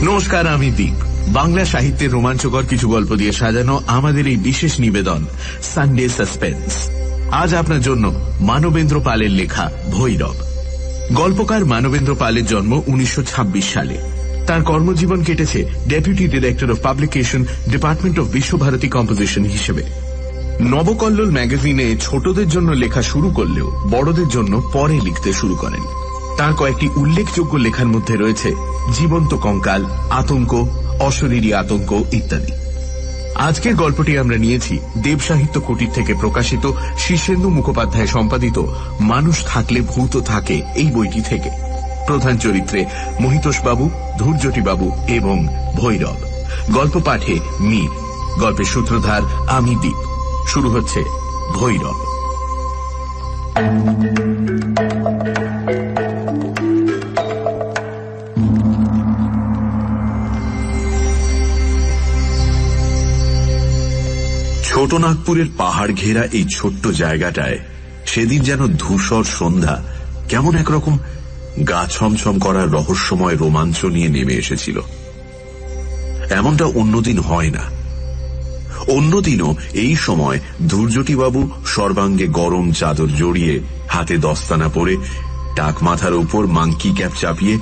নমস্কার, আমি দীপ। বাংলা সাহিত্যের রোমাঞ্চকর কিছু গল্প দিয়ে সাজানো আমাদের এই বিশেষ নিবেদন সানডে সাসপেন্স। আজ আপনার জন্য মানবেন্দ্র পালের লেখা ভৈরব। গল্পকার মানবেন্দ্র পালের জন্ম 1926 সালে। তার কর্মজীবন কেটেছে deputy director of publication, department of Visva Bharati composition হিসেবে। নবকল্লোল ম্যাগাজিনে ছোটদের জন্য লেখা শুরু করলেও বড়দের জন্য পরে লিখতে শুরু করেন। তার কয়েকটি উল্লেখযোগ্য লেখার মধ্যে রয়েছে জীবন্ত কঙ্কাল, আতঙ্ক, অশরীরী আতঙ্ক ইত্যাদি। আজকের গল্পটি আমরা নিয়েছি দেব সাহিত্য কুটির থেকে প্রকাশিত শীর্ষেন্দু মুখোপাধ্যায় সম্পাদিত মানুষ থাকলে ভূত থাকে এই বইটি থেকে। প্রধান চরিত্রে মহিতোষবাবু, ধূর্যটিবাবু এবং ভৈরব। গল্প পাঠে মীর। গল্পের সূত্রধার আমি দীপ। শুরু হচ্ছে ভৈরব। ছোটনাগপুরের পাহাড় ঘেরা এই ছোট্ট জায়গাটায় সেদিন যেন ধূসর সন্ধ্যা কেমন একরকম গা ছমছম করার রহস্যময় রোমাঞ্চ নিয়ে নেমে এসেছিল। এমনটা অন্যদিন হয় না। অন্যদিনও এই সময় ধূর্যটিবাবু সর্বাঙ্গে গরম চাদর জড়িয়ে, হাতে দস্তানা পরে, টাক মাথার উপর মাংকি ক্যাপ চাপিয়ে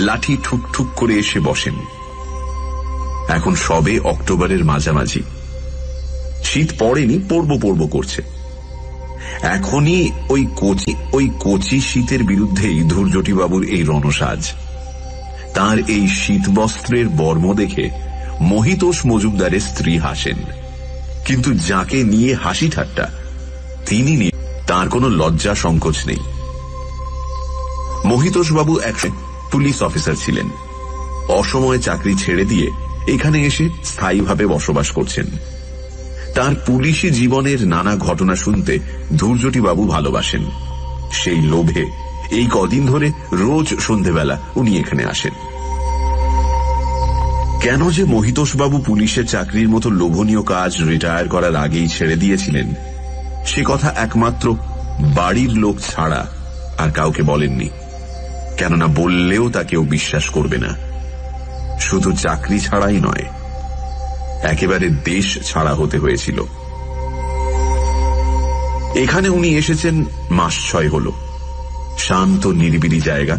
লাঠি ঠুকঠুক করে এসে বসেন। এখন সবে অক্টোবরের মাঝামাঝি। শীত পড়েনি, পড়ব করছে। এখনই ওই কচি শীতের বিরুদ্ধেই ধূর্যটিবাবুর এই রণসাজ। তার এই শীতবস্ত্রের বর্ম দেখে মহিতোষ মজুমদারের স্ত্রী হাসেন, কিন্তু যাকে নিয়ে হাসি ঠাট্টা তিনি নিয়ে তাঁর কোনো লজ্জা সংকোচ নেই। মহিতোষবাবু একসময় পুলিশ অফিসার ছিলেন। অসময়ে চাকরি ছেড়ে দিয়ে এখানে এসে স্থায়ীভাবে বসবাস করছেন। তার পুলিশি জীবনের নানা ঘটনা শুনতে ধূর্যটিবাবু ভালোবাসেন। সেই লোভে এই কদিন ধরে রোজ সন্ধেবেলা উনি এখানে আসেন। কেন যে মহিতোষবাবু পুলিশের চাকরির মতো লোভনীয় কাজ রিটায়ার করার আগেই ছেড়ে দিয়েছিলেন, সে কথা একমাত্র বাড়ির লোক ছাড়া আর কাউকে বলেননি। কেননা বললেও তা কেউ বিশ্বাস করবে না। শুধু চাকরি ছাড়াই নয়, একেবারে দেশ ছাড়া হতে হয়েছিল। এখানে উনি এসেছেন মাস 6 হল। শান্ত নিরিবিলি জায়গা।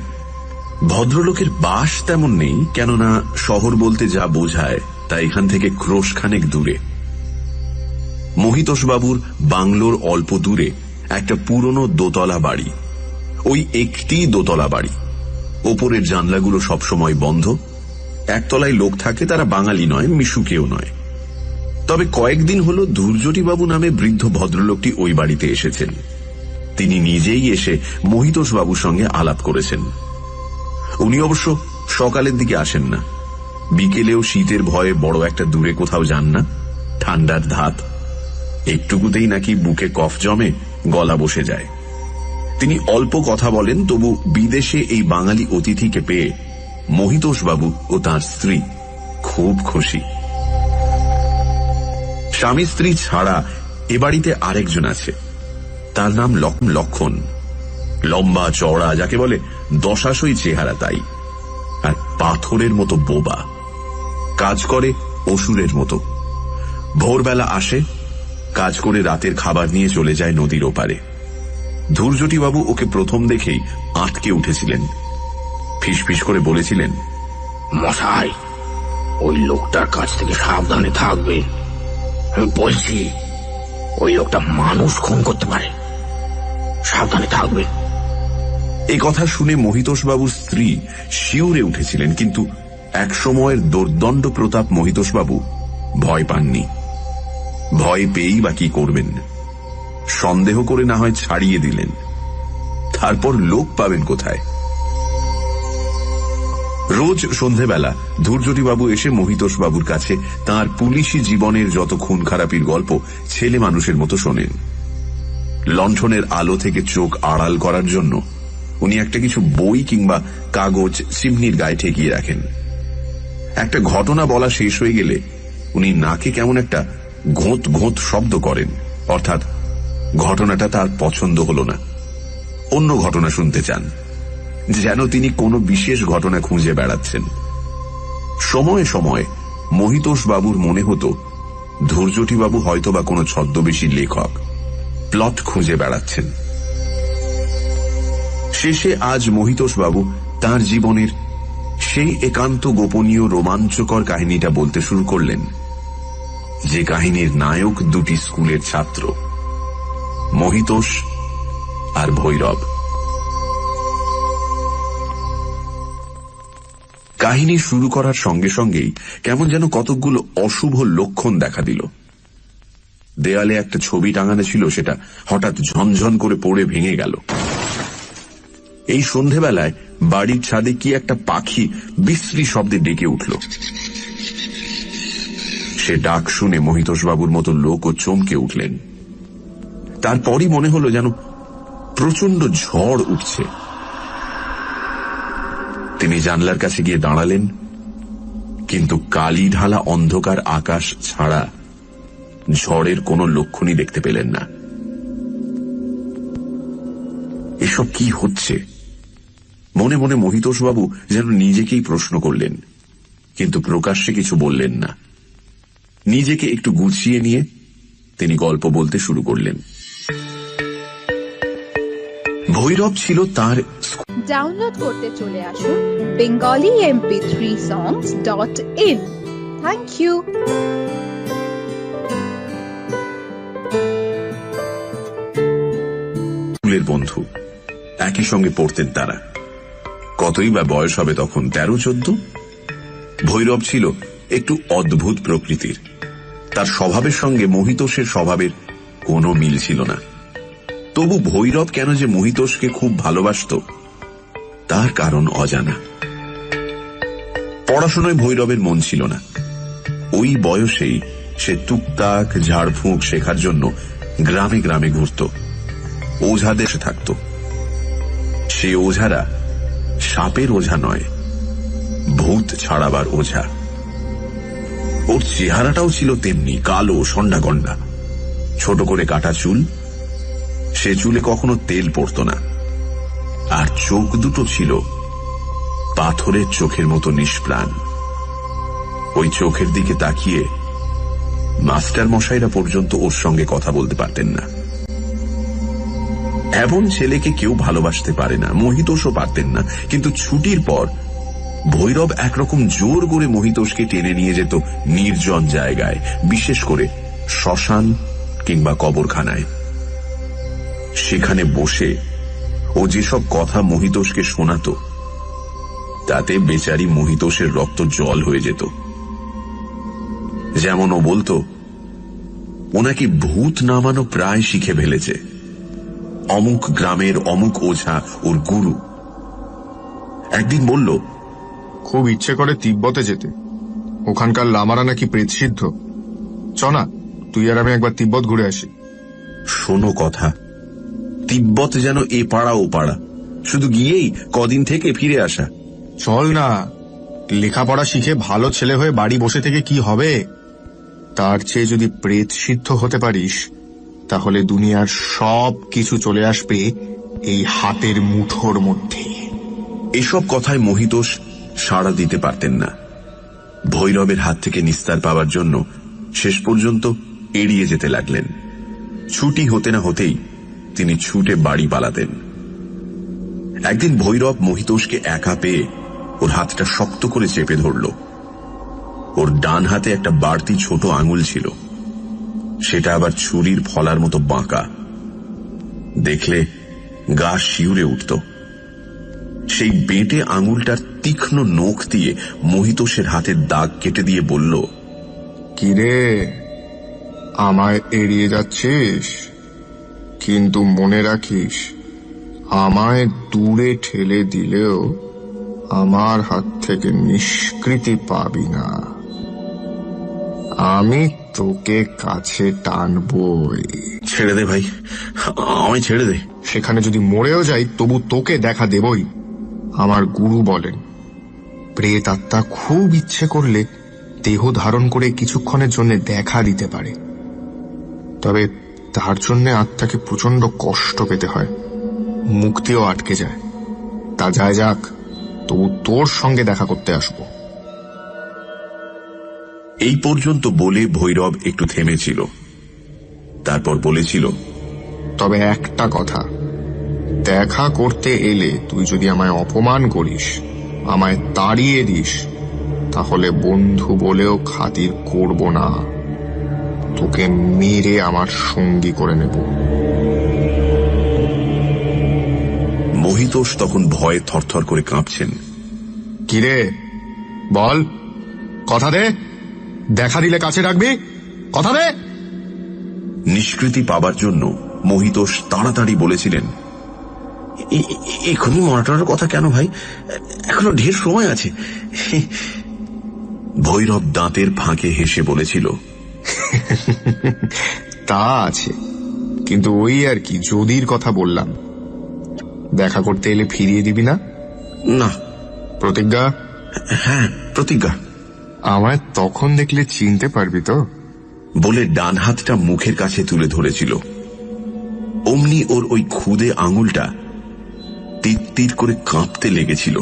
ভদ্রলোকের বাস তেমন নেই, কেননা শহর বলতে যা বোঝায় তা এখান থেকে ক্রোশখানেক দূরে। মহিতোষবাবুর বাংলোর অল্প দূরে একটা পুরনো দোতলা বাড়ি। ওই একটি দোতলা বাড়ি। ওপরের জানলাগুলো সবসময় বন্ধ। একতলায় লোক থাকে, তারা বাঙালি নয়, মিশুকেও নয়। তবে কয়েকদিন হল ধূর্যটিবাবু নামে বৃদ্ধ ভদ্রলোকটি ওই বাড়িতে এসেছেন। তিনি নিজেই এসে মহিতোষবাবুর সঙ্গে আলাপ করেছেন। উনি অবশ্য সকালের দিকে আসেন না। বিকেলেও শীতের ভয়ে বড় একটা দূরে কোথাও যান না। ঠান্ডার ধাত। একটুকুতেই নাকি বুকে কফ জমে, গলা বসে যায়। তিনি অল্প কথা বলেন, তবু বিদেশে এই বাঙালি অতিথিকে পেয়ে মহিতোষবাবু ও তাঁর স্ত্রী খুব খুশি। স্বামী স্ত্রী ছাড়া এ বাড়িতে আরেকজন আছে। তার নাম লক্ষণ। লম্বা চওড়া, যাকে বলে দশাশই চেহারা তাই। আর পাথরের মতো বোবা। কাজ করে অসুরের মতো। ভোরবেলা আসে, কাজ করে রাতের খাবার নিয়ে চলে যায় নদীর ওপারে। ধূর্যটিবাবু ওকে প্রথম দেখেই আটকে উঠেছিলেন। ফিসফিস করে বলেছিলেন, মশাই, ওই লোকটার কাছ থেকে সাবধানে থাকবে। আমি বলছি, ওই লোকটা মানুষ খুন করতে পারে, সাবধানে থাকবে। এই কথা শুনে মহিতোষবাবুর স্ত্রী শিউরে উঠেছিলেন, কিন্তু এক সময়ের দোর্দণ্ড প্রতাপ মহিতোষবাবু ভয় পাননি। ভয় পেয়েই বা কি করবেন? সন্দেহ করে না হয় ছাড়িয়ে দিলেন। তারপর লোক পাবেন কোথায়? রোজ সন্ধেবেলা ধূর্যটিবাবু এসে মহিতোষবাবুর কাছে তাঁর পুলিশি জীবনের যত খুন খারাপির গল্প ছেলে মানুষের মতো শোনেন। লণ্ঠনের আলো থেকে চোখ আড়াল করার জন্য উনি একটা কিছু বই কিংবা কাগজ চিমনির গায়ে ঠেকিয়ে রাখেন। একটা ঘটনা বলা শেষ হয়ে গেলে উনি নাকে কেমন একটা ঘোঁত ঘোঁত শব্দ করেন, অর্থাৎ ঘটনাটা তার পছন্দ হল না, অন্য ঘটনা শুনতে চান, যেন তিনি কোনো বিশেষ ঘটনা খুঁজে বেড়াচ্ছেন। সময়ে সময়ে মহিতোষ বাবুর মনে হতো ধৈর্যটি বাবু হয়তো বা কোনো ছদ্মবেশী লেখক প্লট খুঁজে বেড়াচ্ছেন। শেষে আজ মহিতোষ বাবু তাঁর জীবনের সেই একান্ত গোপনীয় রোমাঞ্চকর কাহিনীটা বলতে শুরু করলেন, যে কাহিনীর নায়ক দুটি স্কুলের ছাত্র, মহিতোষ আর ভৈরব। কাহিনী শুরু করার সঙ্গে সঙ্গেই কেমন যেন কতকগুলো অশুভ লক্ষণ দেখা দিল। দেয়ালে একটা ছবি টাঙানো ছিল, সেটা হঠাৎ ঝনঝন করে পড়ে ভেঙে গেল। এই সন্ধেবেলায় বাড়ির ছাদে কি একটা পাখি বিশ্রী শব্দে ডেকে উঠল। সে ডাক শুনে মহিতোষবাবুর মতো লোকও চমকে উঠলেন। তারপরই মনে হলো যেন প্রচন্ড ঝড় উঠছে। তিনি জানলার কাছে গিয়ে দাঁড়ালেন, কিন্তু কালি ঢালা অন্ধকার আকাশ ছাড়া ঝড়ের কোনো লক্ষণই দেখতে পেলেন না। এসব কি হচ্ছে? মনে মনে মহিতোষবাবু যেন নিজেকেই প্রশ্ন করলেন, কিন্তু প্রকাশ্যে কিছু বললেন না। নিজেকে একটু গুছিয়ে নিয়ে তিনি গল্প বলতে শুরু করলেন। ভৈরব ছিল তার। ডাউনলোড করতে চলে আসুন bengalimp3songs.in। Thank you. স্কুলের বন্ধু, একই সঙ্গে পড়তেন তারা। কতই বা বয়স হবে তখন, 13-14। ভৈরব ছিল একটু অদ্ভুত প্রকৃতির। তার স্বভাবের সঙ্গে মহিতোষের স্বভাবের কোনো মিল ছিল না। তবু ভৈরব কেন যে মহিতোষকে খুব ভালোবাসত তার কারণ অজানা। পড়াশোনায় ভৈরবের মন ছিল না। ওই বয়সেই সে টুকটাক ঝাড়ফুঁক শেখার জন্য গ্রামে গ্রামে ঘুরত, ওঝাদের থাকত। সে ওঝারা সাপের ওঝা নয়, ভূত ছাড়াবার ওঝা। ওর চেহারাটাও ছিল তেমনি, কালো সন্ডাগন্ডা, ছোট করে কাটা চুল। সে চুলে কখনো তেল পড়ত না। আর চোখ দুটো ছিল পাথরের চোখের মতো নিষ্প্রাণ। ওই চোখের দিকে তাকিয়ে মাস্টার মশাইরা পর্যন্ত ওর সঙ্গে কথা বলতে পারতেন না। এমন ছেলেকে কেউ ভালোবাসতে পারে না, মহিতোষও পারতেন না। কিন্তু ছুটির পর ভৈরব একরকম জোর করে মহিতোষকে টেনে নিয়ে যেত নির্জন জায়গায়, বিশেষ করে শ্মশান কিংবা কবরখানায়। সেখানে বসে ও যেসব কথা মহিতোষকে শোনাত, তাতে বেচারি মহিতোষের রক্ত জল হয়ে যেত। যেমন ও বলতো, ওনাকে ভূত নামানো প্রায় শিখে ফেলেছে। অমুক গ্রামের অমুক ওঝা ওর গুরু। একদিন বলল, খুব ইচ্ছে করে তিব্বতে যেতে, ওখানকার লামারা নাকি প্রেতসিদ্ধ। চ না, তুই আর আমি একবার তিব্বত ঘুরে আসি। শোনো কথা, তিব্বত যেন এ পাড়া ও পাড়া, শুধু গিয়েই কদিন থেকে ফিরে আসা। চল না, লেখাপড়া শিখে ভালো ছেলে হয়ে বাড়ি বসে থেকে কি হবে? তার চেয়ে যদি প্রেত সিদ্ধ হতে পারিস, তাহলে দুনিয়ার সব কিছু চলে আসবে এই হাতের মুঠোর মধ্যে। এসব কথায় মহিতোষ সাড়া দিতে পারতেন না। ভৈরবের হাত থেকে নিস্তার পাওয়ার জন্য শেষ পর্যন্ত এড়িয়ে যেতে লাগলেন। ছুটি হতে না হতেই তিনি ছুটে বাড়ি পালাতেন। একদিন ভৈরব মহিতোষকে একা পেয়ে ওর হাতটা শক্ত করে চেপে ধরল। ওর ডান হাতে একটা বাড়তি ছোট আঙুল ছিল, সেটা আবার ছুরির ফলার মতো বাঁকা। দেখলে গা শিউরে উঠত। সেই বেঁটে আঙুলটার তীক্ষ্ণ নখ দিয়ে মহিতোষের হাতের দাগ কেটে দিয়ে বলল, কিরে, আমায় এড়িয়ে যাচ্ছিস? কিন্তু মনে রাখিস, আমায় দূরে ঠেলে দিলেও আমার হাত থেকে নিষ্কৃতি পাবি না। আমি তোকে কাছে টানবই। ছেড়ে দে ভাই, আমায় ছেড়ে দে। সেখানে যদি মরেও যাই, তবু তোকে দেখা দেবই। আমার গুরু বলেন, প্রেত আত্মা খুব ইচ্ছে করলে দেহ ধারণ করে কিছুক্ষণের জন্য দেখা দিতে পারে, তবে তার জন্য আত্মাকে প্রচন্ড কষ্ট পেতে হয়, মুক্তিও আটকে যায়। তা যায় যাক, তবু তোর সঙ্গে দেখা করতে আসবো। এই পর্যন্ত বলে ভৈরব একটু থেমেছিল, তারপর বলেছিল, তবে একটা কথা, দেখা করতে এলে তুই যদি আমায় অপমান করিস, আমায় তাড়িয়ে দিস, তাহলে বন্ধু বলেও খাতির করব না, তোকে মেরে আমার সঙ্গী করে নেব। মহিতোষ তখন ভয়ে থরথর করে কাঁপছেন। কিরে বল, কথা দে, দেখা দিলে কাছে রাখবি, কথা দে। নিষ্কৃতি পাবার জন্য মহিতোষ তাড়াতাড়ি বলেছিলেন, এখনই মরাটার কথা কেন ভাই, এখনো ঢের সময় আছে। ভৈরব দাঁতের ফাঁকে হেসে বলেছিল, তা আছে, কিন্তু ওই আর কি, যদির কথা বললাম। দেখা করতে এলে ফিরিয়ে দিবি না? না। প্রতিজ্ঞা? হ্যাঁ, প্রতিজ্ঞা। আমায় তখন দেখলে চিনতে পারবি তো? বলে ডান হাতটা মুখের কাছে তুলে ধরেছিল। অমনি ওর ওই খুদে আঙুলটা তীর তীর করে কাঁপতে লেগেছিল,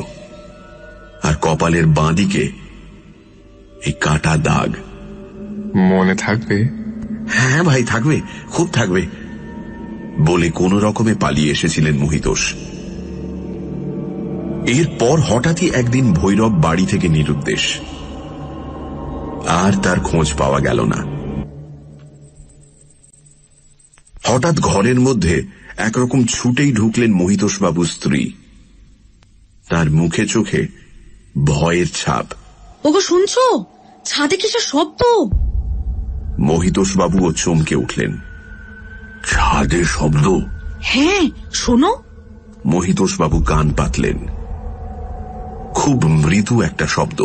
আর কপালের বাঁদিকে এই কাটা দাগ। মনে থাকবে? হ্যাঁ ভাই, থাকবে, খুব থাকবে, বলে কোন রকমে পালিয়ে এসেছিলেন মহিতোষ। এরপর হঠাৎই একদিন ভৈরব বাড়ি থেকে নিরুদ্দেশ, আর তার খোঁজ পাওয়া গেল না। হঠাৎ ঘরের মধ্যে একরকম ছুটেই ঢুকলেন মহিতোষবাবুর স্ত্রী। তার মুখে চোখে ভয়ের ছাপ। ওগো শুনছো, ছাদে কিসের শব্দ? মহিতোষবাবুও চমকে উঠলেন। ছাদে শব্দ? হ্যাঁ, শোনো। মহিতোষবাবু কান পাতলেন। খুব মৃদু একটা শব্দ,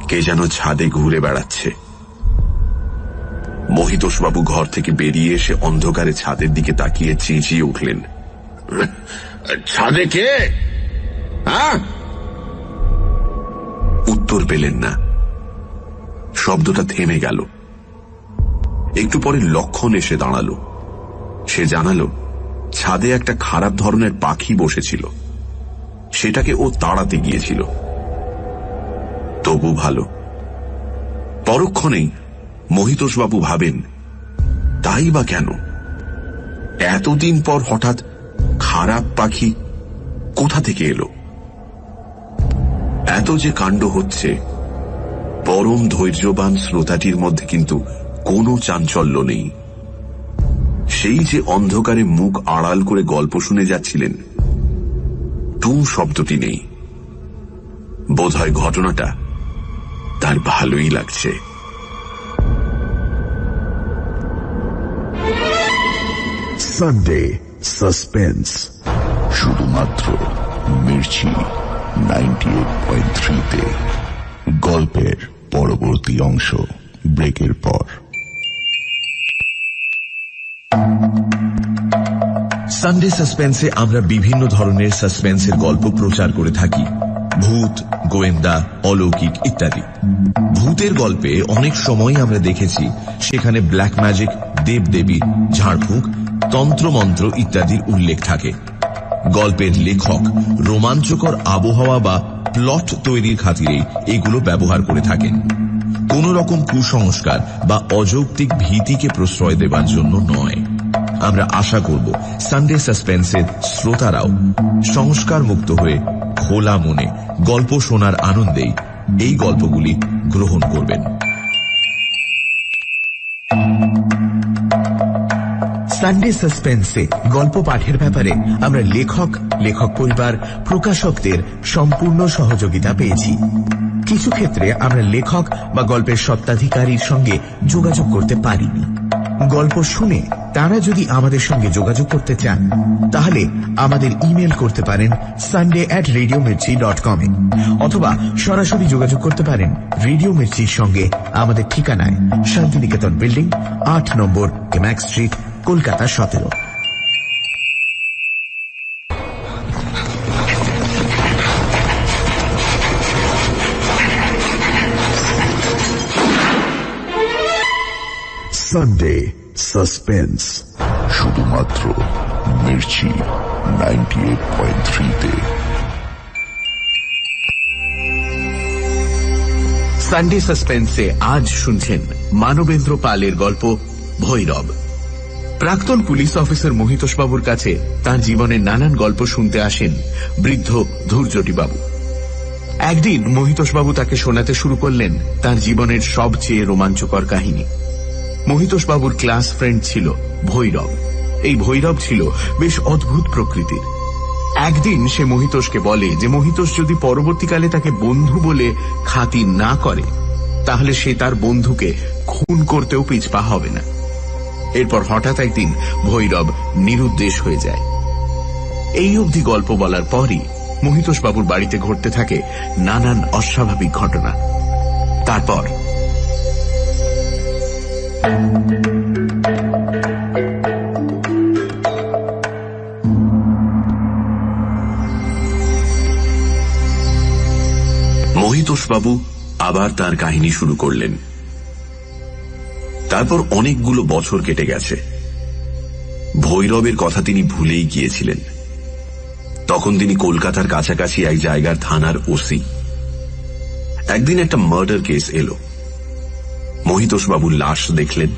কে যেন ছাদে ঘুরে বেড়াচ্ছে। মহিতোষবাবু ঘর থেকে বেরিয়ে এসে অন্ধকারে ছাদের দিকে তাকিয়ে চেঁচিয়ে উঠলেন, ছাদে কে? উত্তর পেলেন না। শব্দটা থেমে গেল। একটু পরে লক্ষণ এসে দাঁড়ালো। সে জানালো ছাদে একটা খারাপ ধরনের পাখি বসেছিল, সেটাকে ও তাড়াতে গিয়েছিল। তবু ভালো। পরক্ষণেই মহিতোষবাবু ভাবেন, তাই বা কেন এতদিন পর হঠাৎ খারাপ পাখি কোথা থেকে এলো? এত যে কাণ্ড হচ্ছে, পরম ধৈর্যবান শ্রোতাটির মধ্যে কিন্তু কোনো চাঞ্চল্য নেই। সেই যে অন্ধকারে মুখ আড়াল করে গল্প শুনে যাচ্ছিলেন, টু শব্দটি নেই। বোধহয় ঘটনাটা তার ভালোই লাগছে। সানডে সাসপেন্স, শুধুমাত্র মির্চি 98.3-তে। গল্পের পরবর্তী অংশ ব্রেকের পর। সানডে সাসপেন্সে আমরা বিভিন্ন ধরনের সাসপেন্সের গল্প প্রচার করে থাকি, ভূত, গোয়েন্দা, অলৌকিক ইত্যাদি। ভূতের গল্পে অনেক সময় আমরা দেখেছি সেখানে ব্ল্যাক ম্যাজিক, দেবদেবী, ঝাড়ফুঁক, তন্ত্রমন্ত্র ইত্যাদির উল্লেখ থাকে। গল্পের লেখক রোমাঞ্চকর আবহাওয়া বা প্লট তৈরির খাতিরেই এগুলো ব্যবহার করে থাকেন, কোন রকম কুসংস্কার বা অযৌক্তিক ভীতিকে প্রশ্রয় দেবার জন্য নয়। আমরা আশা করব সানডে সাসপেন্সের শ্রোতারাও সংস্কার মুক্ত হয়ে খোলা মনে গল্প শোনার আনন্দেই এই গল্পগুলি গ্রহণ করবেন। সানডে সাসপেন্সে গল্প পাঠের ব্যাপারে আমরা লেখক, লেখক পরিবার, প্রকাশকদের সম্পূর্ণ সহযোগিতা পেয়েছি। কিছু ক্ষেত্রে আমরা লেখক বা গল্পের স্বত্বাধিকারীর সঙ্গে যোগাযোগ করতে পারিনি। গল্প শুনে তারা যদি আমাদের সঙ্গে যোগাযোগ করতে চান, তাহলে আমাদের ইমেল করতে পারেন sunday@radiomirchi.com-এ, অথবা সরাসরি যোগাযোগ করতে পারেন রেডিও মির্চির সঙ্গে আমাদের ঠিকানায়, শান্তিনিকেতন বিল্ডিং, 8 নম্বর এমএক স্ট্রিট, কলকাতা 17। সানডে সাসপেন্স, শুধুমাত্র মির্চি 98.3-তে। সানডে সাসপেন্সে আজ শুনছেন মানবেন্দ্র পালের গল্প ভৈরব। প্রাক্তন পুলিশ অফিসার মহিতোষবাবুর কাছে তাঁর জীবনের নানান গল্প শুনতে আসেন বৃদ্ধ ধূর্যটিবাবু। একদিন মহিতোষবাবু তাকে শোনাতে শুরু করলেন তাঁর জীবনের সবচেয়ে রোমাঞ্চকর কাহিনী। মহিতোষবাবুর ক্লাস ফ্রেন্ড ছিল ভৈরব। এই ভৈরব ছিল বেশ অদ্ভুত প্রকৃতির। একদিন সে মহিতোষকে বলে যে মহিতোষ যদি পরবর্তীকালে তাকে বন্ধু বলে খাতির না করে তাহলে সে তার বন্ধুকে খুন করতেও পিছপা হবে না। এরপর হঠাৎ একদিন ভৈরব নিরুদ্দেশ হয়ে যায়। এই অবধি গল্প বলার পরই মহিতোষবাবুর বাড়িতে ঘটতে থাকে নানান অস্বাভাবিক ঘটনা। তারপর মহিতোষবাবু আবার তার কাহিনী শুরু করলেন। তারপর অনেকগুলো বছর কেটে গেছে। ভৈরবের কথা তিনি ভুলেই গিয়েছিলেন। তখন তিনি কলকাতার কাছাকাছি এক জায়গার থানার ওসি। একদিন একটা মার্ডার কেস এলো। মহিতোষবাবুর লাশ দেখলেন।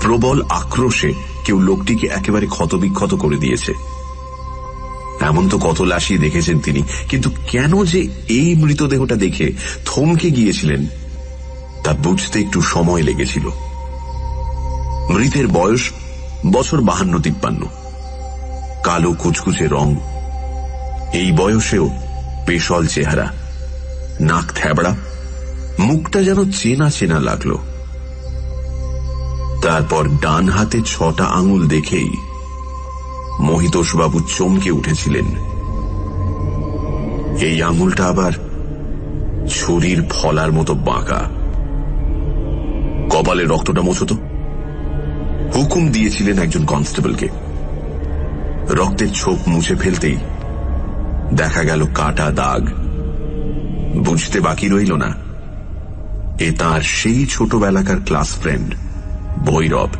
প্রবল আক্রোশে কেউ লোকটিকে একেবারে ক্ষতবিক্ষত করে দিয়েছে। এমন তো কত লাশই দেখেছেন তিনি, কিন্তু কেন যে এই মৃতদেহটা দেখে থমকে গিয়েছিলেন তা বুঝতে একটু সময় লেগেছিল। মৃতের বয়স বছর 52-53, কালো কুচকুচে রং। এই বয়সেও পেশল চেহারা, নাক থ্যাবড়া, মুখটা যেন চেনা চেনা লাগলো। তারপর ডান হাতে 6টা আঙুল দেখেই মহিতোষবাবু চমকে উঠেছিলেন। এই আঙুলটা আবার ছুরির ফলার মতো বাঁকা। কপালে রক্তটা মোছত। হুকুম দিয়েছিলেন একজন কনস্টেবলকে। রক্তের ছোপ মুছে ফেলতেই দেখা গেল কাটা দাগ। বুঝতে বাকি রইল না এ তাঁর সেই ছোটবেলাকার ক্লাস ফ্রেন্ড ভৈরব।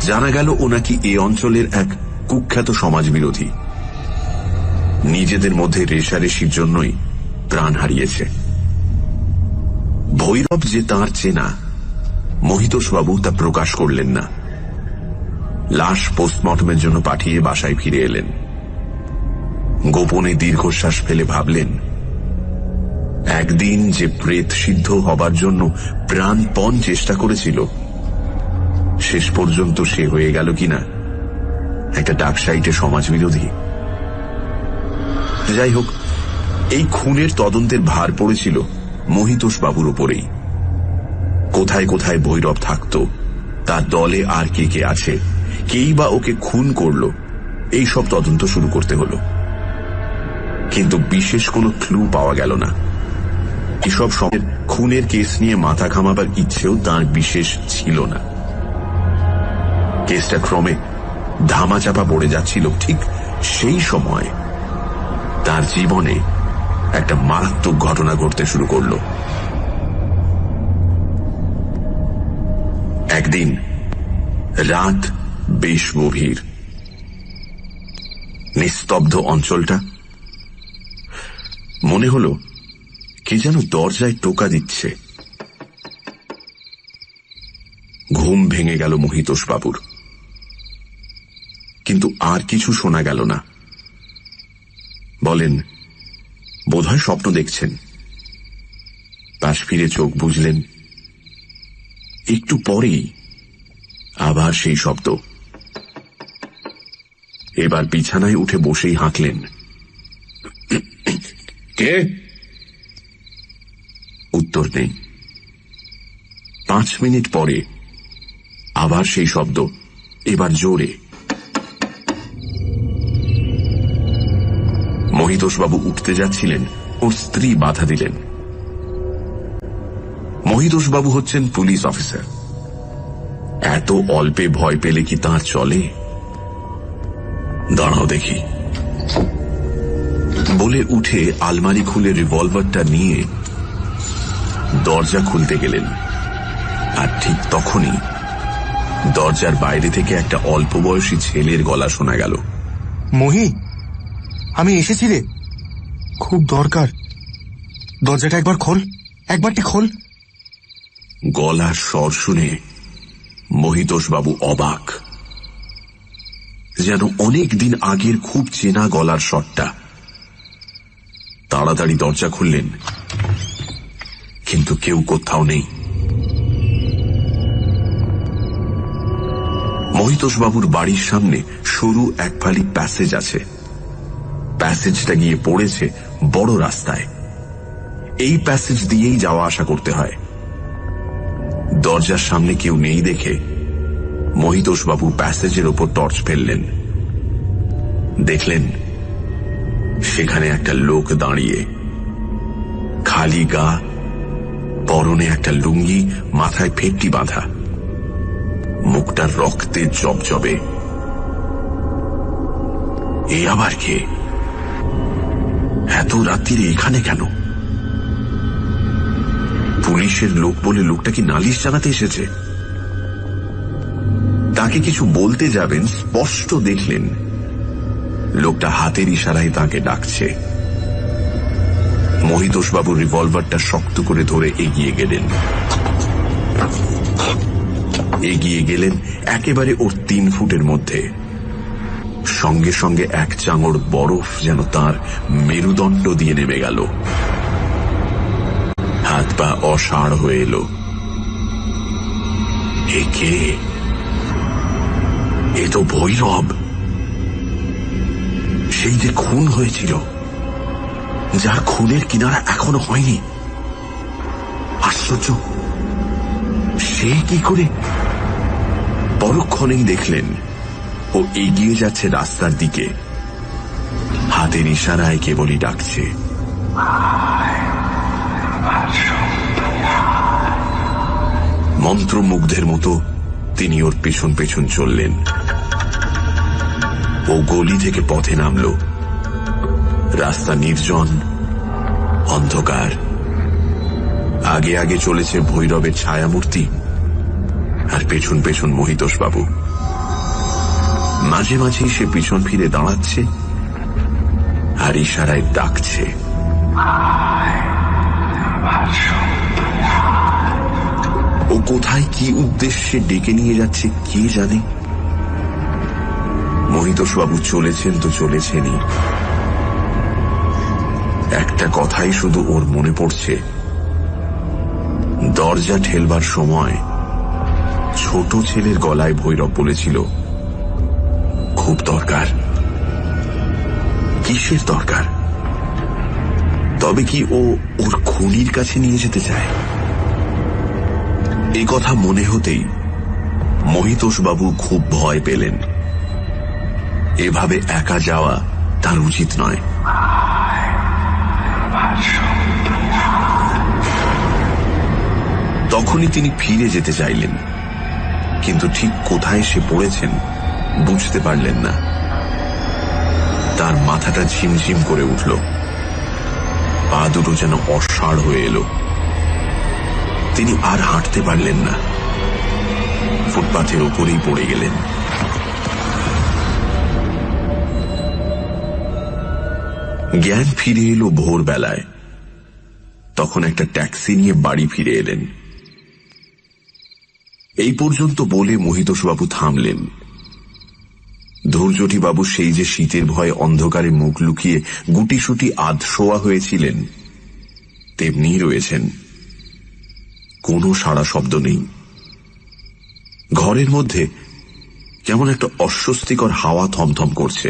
জানা গেল ও নাকি এ অঞ্চলের এক কুখ্যাত সমাজবিরোধী। নিজেদের মধ্যে রেষারেষির জন্যই প্রাণ হারিয়েছে। ভৈরব যে তাঁর চেনা, মহিতোষবাবু তা প্রকাশ করলেন না। লাশ পোস্টমর্টমের জন্য পাঠিয়ে বাসায় ফিরে এলেন। গোপনে দীর্ঘশ্বাস ফেলে ভাবলেন, একদিন যে প্রেত সিদ্ধ হবার জন্য প্রাণপণ চেষ্টা করেছিল, শেষ পর্যন্ত সে হয়ে গেল কিনা একটা ডাকসাইটে সমাজবিরোধী। যাই হোক, এই খুনের তদন্তের ভার পড়েছিল মহিতোষবাবুর উপরেই। কোথায় কোথায় ভৈরব থাকত, তার দলে আর কে কে আছে, কেই বা ওকে খুন করল, এই সব তদন্ত শুরু করতে হলো। কিন্তু বিশেষ কোনো ক্লু পাওয়া গেল না। এসব সময়ের খুনের কেস নিয়ে মাথা ঘামাবার ইচ্ছেও তার বিশেষ ছিল না। কেসটা ক্রমে ধামাচাপা পড়ে যাচ্ছিল। ঠিক সেই সময় তার জীবনে একটা মারাত্মক ঘটনা ঘটতে শুরু করল। একদিন রাত বেশ গভীর। নিস্তব্ধ অঞ্চলটা। মনে হলো কে যেন দরজায় টোকা দিচ্ছে। ঘুম ভেঙে গেল মহিতোষবাবুর, কিন্তু আর কিছু শোনা গেল না। বলেন, বোধহয় স্বপ্ন দেখছেন। পাশ ফিরে চোখ বুঝলেন। একটু পরেই আবার সেই শব্দ। এবার বিছানায় উঠে বসেই হাঁকলেন, কে? উত্তর নেই। 5 মিনিট পরে আবার সেই শব্দ, এবার জোরে। মহিতোষবাবু উঠতে যাচ্ছিলেন, ওর স্ত্রী বাধা দিলেন। মহিতোষবাবু হচ্ছেন পুলিশ অফিসার। এত অল্পে ভয় পেলে কি তাঁর চলে? দাঁড়াও দেখি বলে উঠে আলমারি খুলে রিভলভারটা নিয়ে দরজা খুলতে গেলেন। আর ঠিক তখনই দরজার বাইরে থেকে একটা অল্প বয়সী ছেলের গলা শোনা গেল। মহি, আমি এসেছি রে, খুব দরকার। দরজাটা একবার খোল, একবারটি খোল। গলার স্বর শুনে মহিতোষবাবু অবাক, যেন অনেক দিন আগের খুব চেনা গলার স্বরটা। তাড়াতাড়ি দরজা খুললেন, কিন্তু কেউ কোথাও নেই। মহিতোষবাবুর বাড়ির সামনে সরু এক ফালি প্যাসেজ আছে। প্যাসেজটা গিয়ে পড়েছে বড় রাস্তায়। এই প্যাসেজ দিয়েই যাওয়া আসা করতে হয়। দরজার সামনে কেউ নেই দেখে মহিতোষবাবু প্যাসেজের ওপর টর্চ ফেললেন। দেখলেন সেখানে একটা লোক দাঁড়িয়ে, খালি গা, পরনে একটা লুঙ্গি, মাথায় ফেটটি বাঁধা, মুখটা রক্তে জবজবে। এ আবার কে? এত রাত্রিরে এখানে কেন? পুলিশের লোক বলে লোকটা কি নালিশ জানাতে এসেছে? তাকে কিছু বলতে যাবেন, স্পষ্ট দেখলেন লোকটা হাতের ইশারায় তাকে ডাকছে। মহিতোষবাবু রিভলভারটা শক্ত করে ধরে এগিয়ে গেলেন একেবারে ওর 3 ফুটের মধ্যে। সঙ্গে সঙ্গে এক চাঙড় বরফ যেন তার মেরুদণ্ড দিয়ে নেমে গেল। হাত পা অসাড় হয়ে এলো। এ কে? এ তো ভৈরব, সেই যে খুন হয়েছিল, যার খুনের কিনারা এখনো হয়নি। আশ্চর্য, সে কি করে? পরক্ষণেই দেখলেন ও এগিয়ে যাচ্ছে রাস্তার দিকে, হাতের ইশারায় কেবলই ডাকছে। মন্ত্রমুগ্ধের মতো তিনি ওর পেছন পেছন চললেন। ও গলি থেকে পথে নামল। রাস্তা নির্জন, অন্ধকার। আগে আগে চলেছে ভৈরবের ছায়ামূর্তি, আর পেছন পেছন মহিতোষবাবু। মাঝে মাঝেই সে পিছন ফিরে দাঁড়াচ্ছে আর ইশারায় ডাকছে। ও কোথায় কি উদ্দেশ্যে ডেকে নিয়ে যাচ্ছে কে জানে। মহিতোষবাবু চলেছেন তো চলেছেনই। একটা কথাই শুধু ওর মনে পড়ছে। দরজা ঠেলবার সময় ছোট ছেলের গলায় ভৈরব বলেছিল, খুব দরকার। কিসের দরকার? তবে কি ও ওর খুনির কাছে নিয়ে যেতে চায়? এই কথা মনে হতেই মহিতোষবাবু খুব ভয় পেলেন। এভাবে একা যাওয়া তার উচিত নয়। তখনই তিনি ফিরে যেতে চাইলেন, কিন্তু ঠিক কোথায় সে পড়েছেন বুঝতে পারলেন না। তার মাথাটা ঝিমঝিম করে উঠল, পা দুটো যেন অসাড় হয়ে এলো। তিনি আর হাঁটতে পারলেন না, ফুটপাথের ওপরেই পড়ে গেলেন। জ্ঞান ফিরে এলো ভোরবেলায়। তখন একটা ট্যাক্সি নিয়ে বাড়ি ফিরে এলেন। এই পর্যন্ত বলে মহিতোষবাবু থামলেন। ধৈর্যটিবাবু সেই যে শীতের ভয়ে অন্ধকারে মুখ লুকিয়ে গুটিসুটি আধশোয়া হয়েছিলেন, তেমনি রয়েছেন। কোনো সাড়া শব্দ নেই। ঘরের মধ্যে কেমন একটা অস্বস্তিকর হাওয়া থমথম করছে।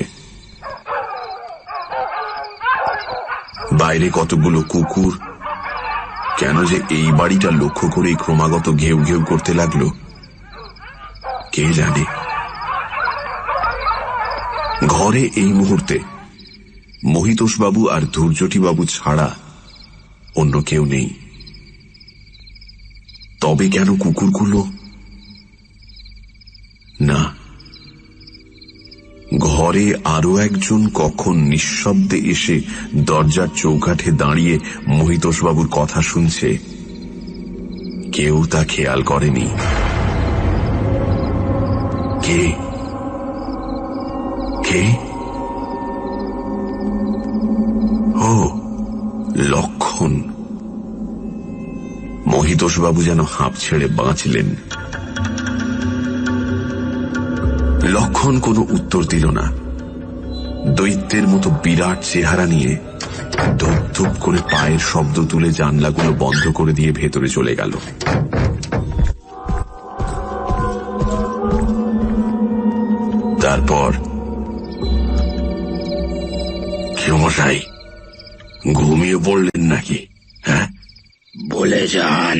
বাইরে কতগুলো কুকুর কেন যে এই বাড়িটা লক্ষ্য করেই ক্রমাগত ঘেউ ঘেউ করতে লাগলো কে জানে। ঘরে এই মুহূর্তে মহিতোষবাবু আর ধৈর্যটিবাবু ছাড়া অন্য কেউ নেই। তবে কেন কুকুরগুলো? না, ঘরে আরো একজন কখন নিঃশব্দে এসে দরজার চৌকাঠে দাঁড়িয়ে মহিতোষবাবুর কথা শুনছে, কেউ তা খেয়াল করেনি। কে? কে? ও, লক্ষণ। মহিতোষবাবু যেন হাঁপ ছেড়ে বাঁচলেন। লক্ষণ কোনো উত্তর দিল না। দৈত্যের মতো বিরাট চেহারা নিয়ে ধূপ ধূপ করে পায়ের শব্দ তুলে জানলাগুলো বন্ধ করে দিয়ে ভেতরে চলে গেল। তারপর, কি মশাই, ঘুমিয়ে পড়লেন নাকি? হ্যাঁ, বলে যান,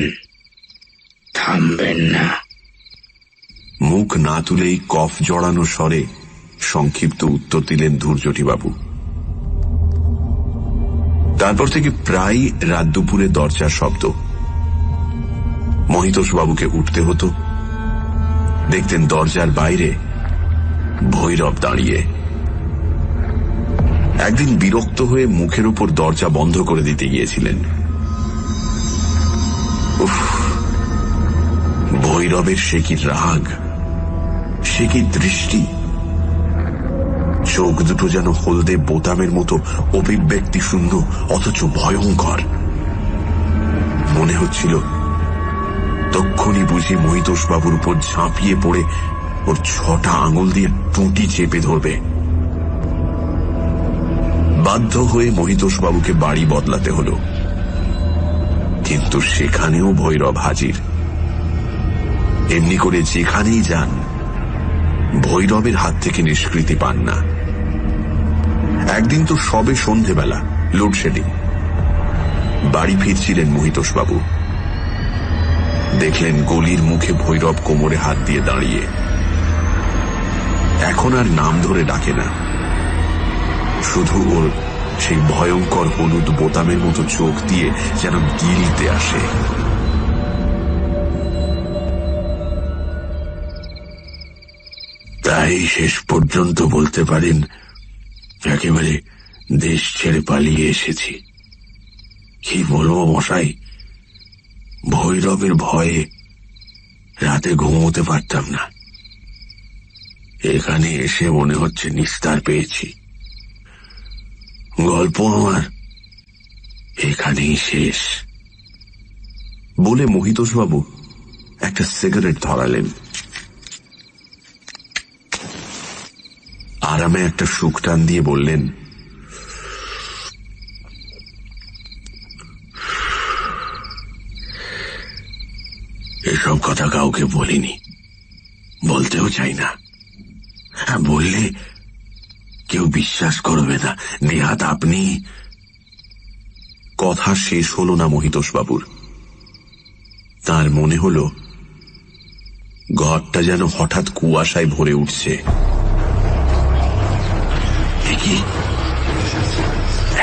থামবেন না। মুখ না তুলেই কফ জড়ানো স্বরে সংক্ষিপ্ত উত্তর দিলেন ধূর্যটিবাবু। তারপর থেকে প্রায় রাত দুপুরে দরজার শব্দ। মহিতোষবাবুকে উঠতে হতো। দেখতেন দরজার বাইরে ভৈরব দাঁড়িয়ে। একদিন বিরক্ত হয়ে মুখের উপর দরজা বন্ধ করে দিতে গিয়েছিলেন। উফ, ভৈরবের সে কি রাগ, সে কি দৃষ্টি! চোখ দুটো যেন হলদে বোতামের মতো অভিব্যক্তি শূন্য, অথচ ভয়ঙ্কর। মনে হচ্ছিল তক্ষুনি বুঝি মহিতোষবাবুর উপর ঝাঁপিয়ে পড়ে ওর 6টা আঙুল দিয়ে টুটি চেপে ধরবে। বাধ্য হয়ে মহিতোষবাবুকে বাড়ি বদলাতে হল, কিন্তু সেখানেও ভৈরব হাজির। এমনি করে যেখানেই যান ভৈরবের হাত থেকে নিষ্কৃতি পান না। একদিন তো সবে সন্ধেবেলা, লোডশেডিং। বাড়ি ফিরছিলেন মহিতোষবাবু, দেখলেন গলির মুখে ভৈরব কোমরে হাত দিয়ে দাঁড়িয়ে। এখন আর নাম ধরে ডাকে না, শুধু ওর সেই ভয়ঙ্কর হলুদ বোতামের মতো চোখ দিয়ে যেন গিলতে আসে। তাই শেষ পর্যন্ত বলতে পারেন একেবারে দেশ ছেড়ে পালিয়ে এসেছি। কি বলবো মশাই, ভৈরবের ভয়ে রাতে ঘুমোতে পারতাম না। এখানে এসে মনে হচ্ছে নিস্তার পেয়েছি। গল্প আমার এখানেই শেষ। বলে মহিতোষবাবু একটা সিগারেট ধরালেন। আরামে একটা সুখ টান দিয়ে বললেন, এসব কথা কাউকে বলিনি, বলতেও চাই না। বললে কেউ বিশ্বাস করবে না। নেহাত আপনি। কথা শেষ হল না মহিতোষবাবুর। তার মনে হল ঘরটা যেন হঠাৎ কুয়াশায় ভরে উঠছে। কি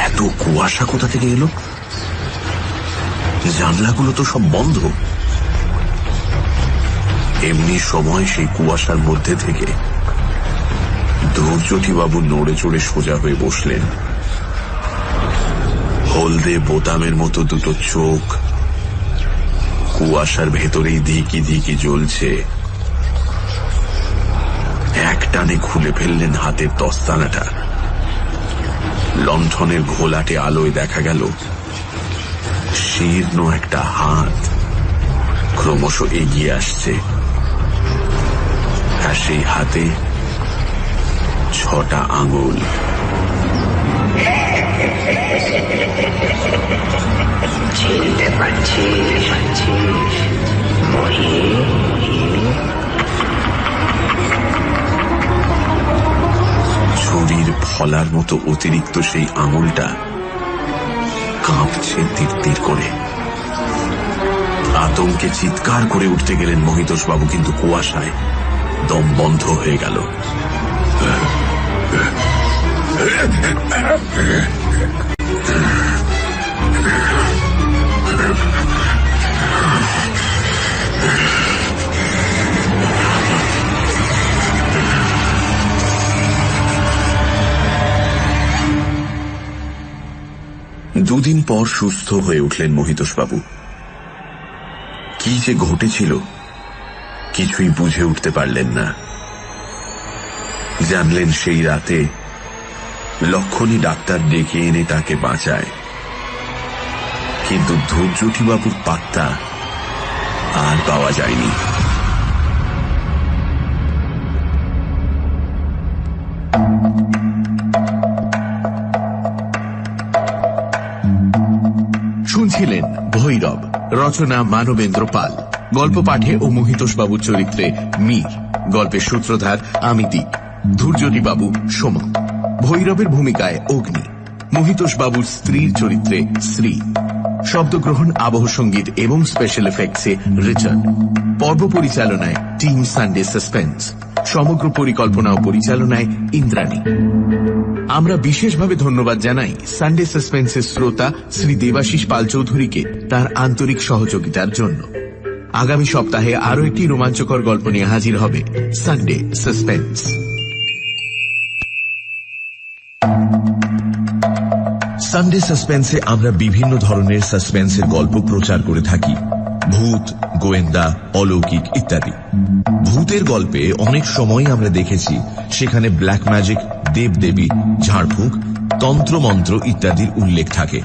এত কুয়াশা কোথা থেকে এলো? জানলাগুলো তো সব বন্ধ। এমনি সময় সেই কুয়াশার মধ্যে থেকে ধূর্যটিবাবু নড়ে চড়ে সোজা হয়ে বসলেন। হলদে বোতামের মতো দুটো চোখ কুয়াশার ভেতরেই ধিকি ধিকি জ্বলছে। এক টানে খুলে ফেললেন হাতের দস্তানাটা। লণ্ঠনের ঘোলাটে আলোয় দেখা গেল শীর্ণ একটা হাত ক্রমশ এগিয়ে আসছে, আর সেই হাতে 6টা আঙুল। চিনতে পারছি ছুরির ফলার মতো অতিরিক্ত সেই আঙুলটা কাঁপছে তীর করে। আতঙ্কে চিৎকার করে উঠতে গেলেন মহিতোষবাবু, কিন্তু কুয়াশায় দম বন্ধ হয়ে গেল। দুদিন পর সুস্থ হয়ে উঠলেন মহিতোষবাবু। কি যে ঘটেছিল কিছুই বুঝে উঠতে পারলেন না। জানলেন সেই রাতে লক্ষণী ডাক্তার ডেকে এনে তাকে বাঁচায়, কিন্তু ধূর্যটিবাবুর পাত্তা আর পাওয়া যায়নি। শুনছিলেন ভৈরব, রচনা মানবেন্দ্র পাল, গল্প পাঠে ও মহিতোষ বাবুর চরিত্রে মীর, গল্পের সূত্রধার আমি দীপ, ধূর্যটি বাবু সোমা, ভৈরবের ভূমিকায় অগ্নি, মহিতোষ বাবুর স্ত্রীর চরিত্রে শ্রী, শব্দগ্রহণ, আবহ সঙ্গীত এবং স্পেশাল এফেক্টসে রিচার্ড, পর্ব পরিচালনায় টিম সানডে সাসপেন্স, সমগ্র পরিকল্পনা ও পরিচালনায় ইন্দ্রাণী। আমরা বিশেষভাবে ধন্যবাদ জানাই সানডে সাসপেন্সের শ্রোতা শ্রী দেবাশিস পাল চৌধুরীকে তার আন্তরিক সহযোগিতার জন্য। আগামী সপ্তাহে আরো একটি রোমাঞ্চকর গল্প নিয়ে হাজির হবে সানডে সাসপেন্স। সানডে সাসপেন্সে আমরা বিভিন্ন ধরনের সাসপেন্সের গল্প প্রচার করে থাকি, ভূত, গোয়েন্দা, অলৌকিক ইত্যাদি। ভূতের গল্পে অনেক সময় আমরা দেখেছি সেখানে ব্ল্যাক ম্যাজিক, দেবদেবী, ঝাড়ফুঁক, তন্ত্রমন্ত্র ইত্যাদির উল্লেখ থাকে।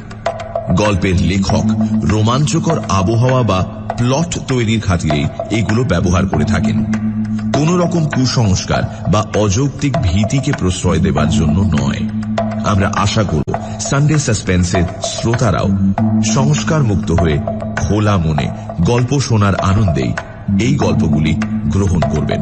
গল্পের লেখক রোমাঞ্চকর আবহাওয়া বা প্লট তৈরির খাতিরেই এগুলো ব্যবহার করে থাকেন, কোন রকম কুসংস্কার বা অযৌক্তিক ভীতিকে প্রশ্রয় দেবার জন্য নয়। আমরা আশা করব সানডে সাসপেন্সের শ্রোতারাও সংস্কার মুক্ত হয়ে খোলা মনে গল্প শোনার আনন্দেই এই গল্পগুলি গ্রহণ করবেন।